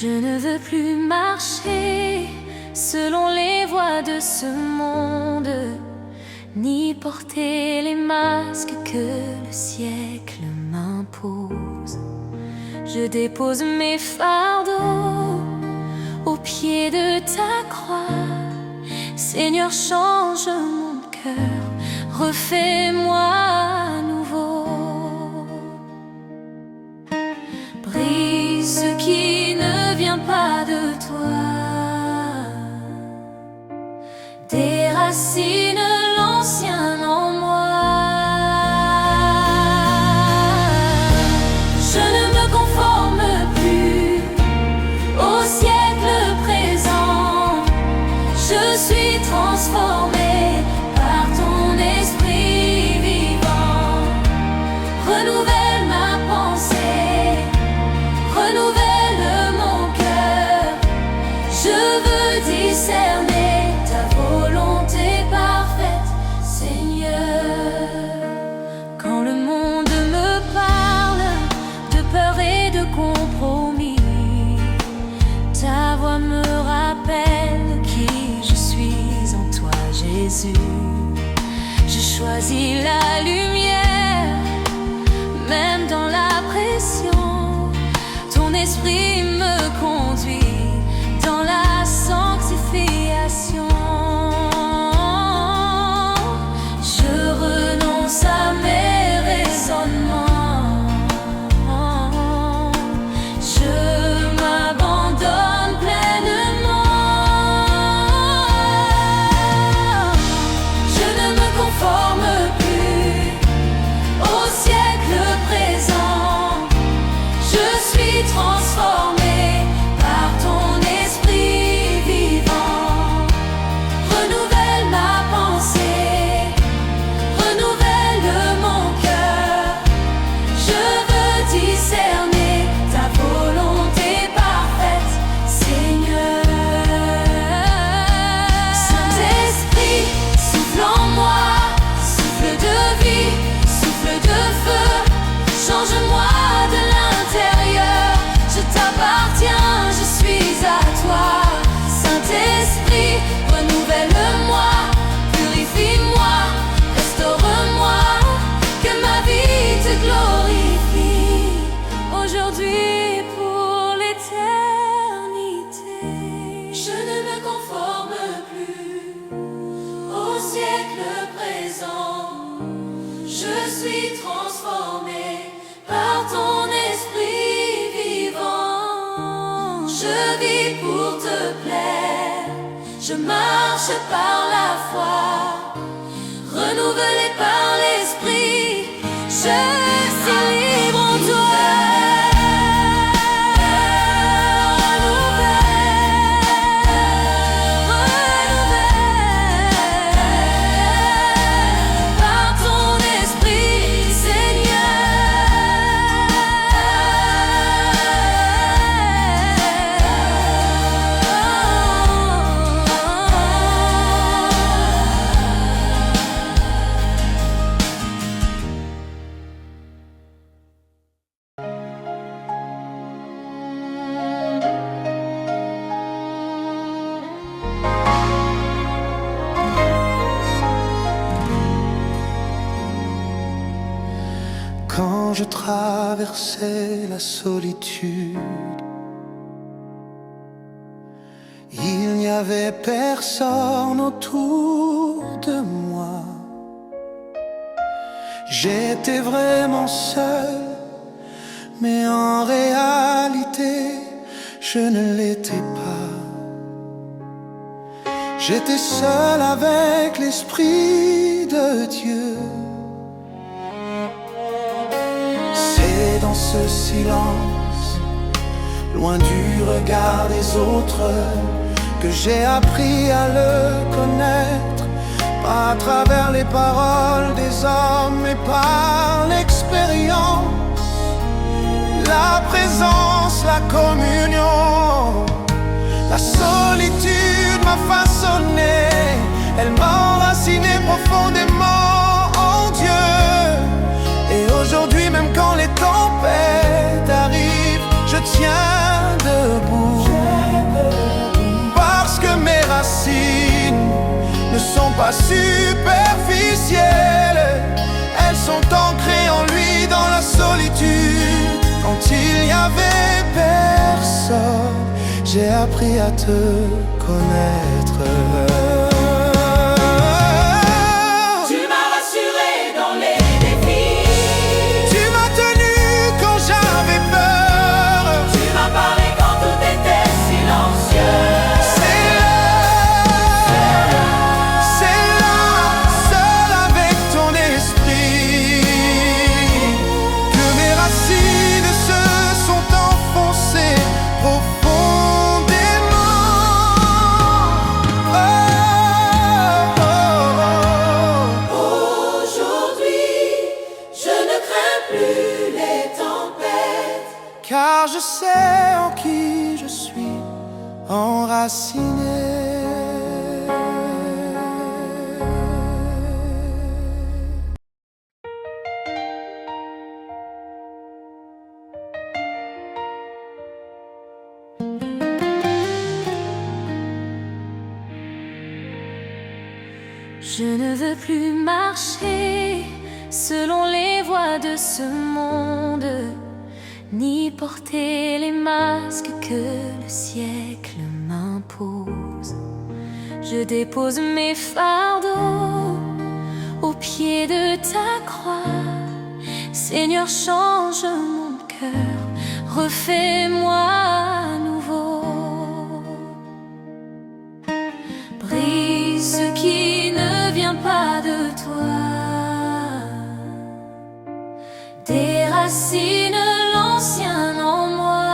Je ne veux plus marcher selon les voies de ce monde, ni porter les masques que le siècle m'impose. Je dépose mes fardeaux au pied de ta croix. Seigneur, change mon cœur, refais-moi à nouveau. Brise ce qui ne vient pas de toi, déracine l'ancien en moi. Je ne me conforme plus au siècle présent. Je suis transformée par ton esprit vivant. Renouvelle ma pensée, renouvelle mon cœur. Je veux discerner ta volonté parfaite, Seigneur. Quand le monde me parle de peur et de compromis, ta voix me rappelle qui je suis en toi, Jésus. Je choisis la lumière, même dans la pression. Ton esprit me conduit dans la sanctification. Je renonce à mes raisonnements. Je m'abandonne pleinement. Je ne me conforme plus au siècle présent. Je suis transformée par ton esprit vivant. Renouvelle ma pensée, renouvelle mon cœur. Je veux discerner ta volonté parfaite, Seigneur. Saint-Esprit, souffle en moi, souffle de vie, souffle de feu. Change-moi de l'intérieur, je t'appartiens, je suis à toi. Saint-Esprit, renouvelle-moi, purifie-moi, restaure-moi, que ma vie te glorifie, aujourd'hui et pour l'éternité. Je ne me conforme plus au siècle présent. Je suis transformée par ton esprit vivant. Je vis pour te plaire, je marche par la foi, renouvelée par l'esprit. Je suis libre en toi. Par ton esprit, Seigneur. Quand je traversais la solitude, il n'y avait personne autour de moi. J'étais vraiment seul, mais en réalité, je ne l'étais pas. J'étais seul avec l'Esprit de Dieu. C'est dans ce silence, loin du regard des autres, que j'ai appris à le connaître. Pas à travers les paroles des hommes, mais par l'expérience. La présence, la communion, la solitude m'a façonné. Elle m'a enraciné profondément en Dieu. Et aujourd'hui, même quand les tempêtes arrivent, je tiens debout. sont pas superficielles, elles sont ancrées en lui dans la solitude. Quand il n'y avait personne, j'ai appris à te connaître. Tu m'as rassuré dans les défis. Tu m'as tenu quand j'avais peur. Tu m'as parlé quand tout était silencieux. C'est là, seul avec ton esprit, que mes racines se sont enfoncées profondément. Oh, oh, oh. Aujourd'hui, je ne crains plus les tempêtes, Car je sais en qui je suis enraciné. Je ne veux plus marcher selon les voies de ce monde, ni porter les masques que le siècle m'impose. Je dépose mes fardeaux au pied de ta croix. Seigneur, change mon cœur, refais-moi à nouveau. Brise ce qui ne vient pas de toi, déracine l'ancien en moi.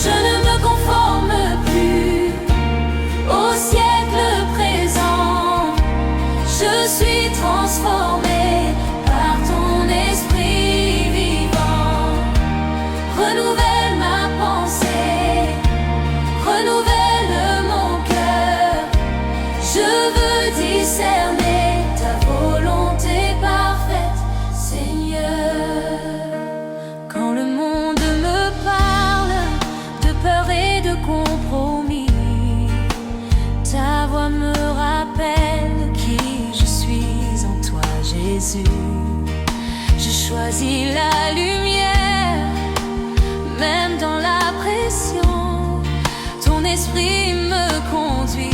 Je ne me conforme plus au siècle présent. Je suis transformée par ton esprit vivant. Renouvelle ma pensée, renouvelle mon cœur. Je veux discerner ta volonté parfaite, Seigneur. Quand le monde me parle de peur et de compromis, ta voix me rappelle qui je suis en toi, Jésus. Je choisis la lumière, même dans la pression. Ton esprit me conduit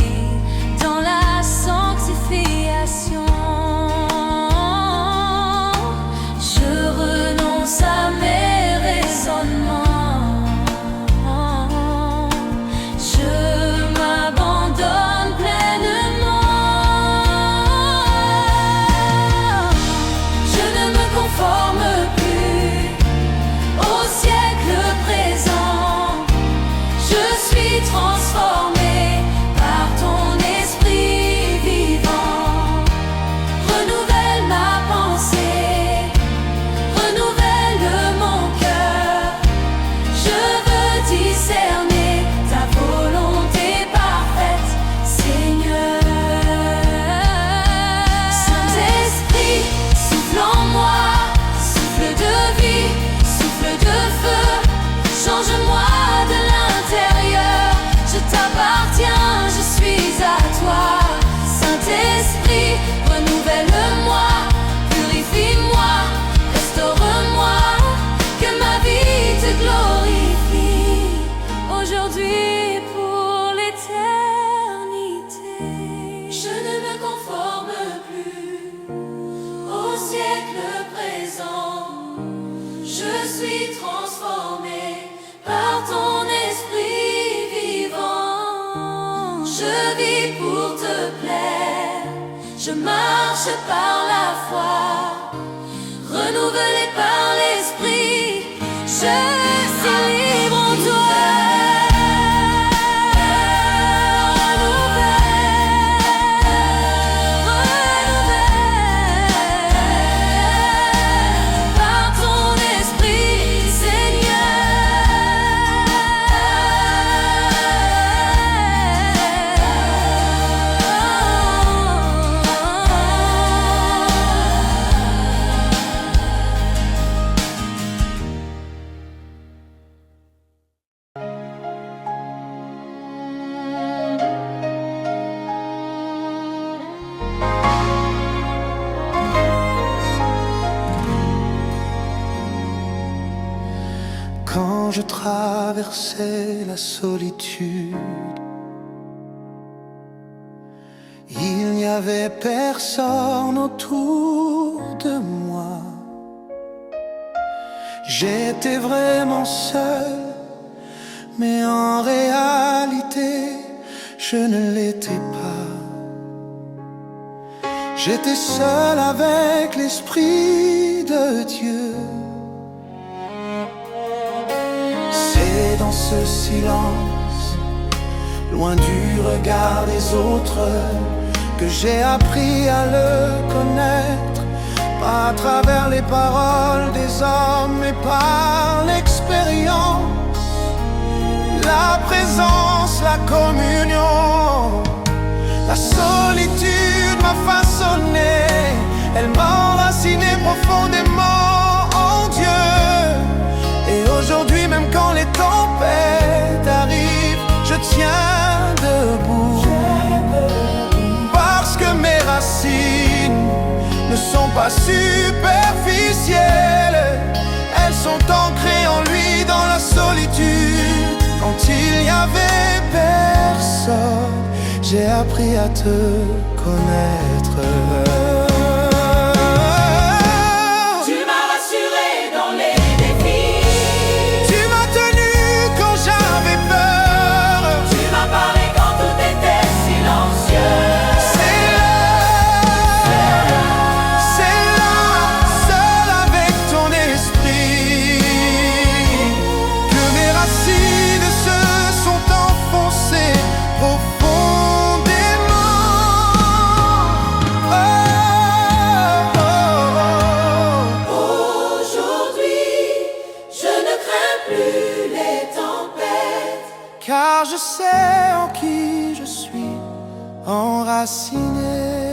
dans la sanctification. Je renonce à mes raisonnements. Je m'abandonne pleinement. Je ne me conforme plus au siècle présent. Je suis transformée par ton esprit vivant. Renouvelle ma pensée, renouvelle mon cœur. Je veux discerner ta volonté parfaite, Seigneur. Saint-Esprit, souffle en moi, souffle de vie, souffle de feu. Change-moi de l'intérieur, je t'appartiens, je suis à toi. Saint-Esprit, renouvelle-moi, purifie-moi, restaure-moi, que ma vie te glorifie, aujourd'hui et pour l'éternité. Je ne me conforme plus au siècle présent. Je suis transformée par ton esprit vivant. Je vis pour te plaire, je marche par la foi, renouvelée par l'esprit. Je suis libre en toi. Par ton esprit, Seigneur. quand je traversais la solitude. Il n'y avait personne autour de moi. J'étais vraiment seul, mais en réalité, je ne l'étais pas. J'étais seul avec l'Esprit de Dieu. C'est dans ce silence, loin du regard des autres, que j'ai appris à le connaître. Pas à travers les paroles des hommes, mais par l'expérience, la présence, la communion. La solitude m'a façonné, elle m'a enraciné profondément en Dieu. Et aujourd'hui, même quand les tempêtes arrivent, je tiens debout. Parce que mes racines ne sont pas superficielles, elles sont ancrées en lui dans la solitude. Quand il n'y avait personne, j'ai appris à te connaître. Tu m'as rassuré dans les défis. Tu m'as tenu quand j'avais peur. Tu m'as parlé quand tout était silencieux. C'est là, seul avec ton esprit, que mes racines se sont enfoncées profondément. Aujourd'hui, je ne crains plus les tempêtes, Car je sais en qui je suis enraciné.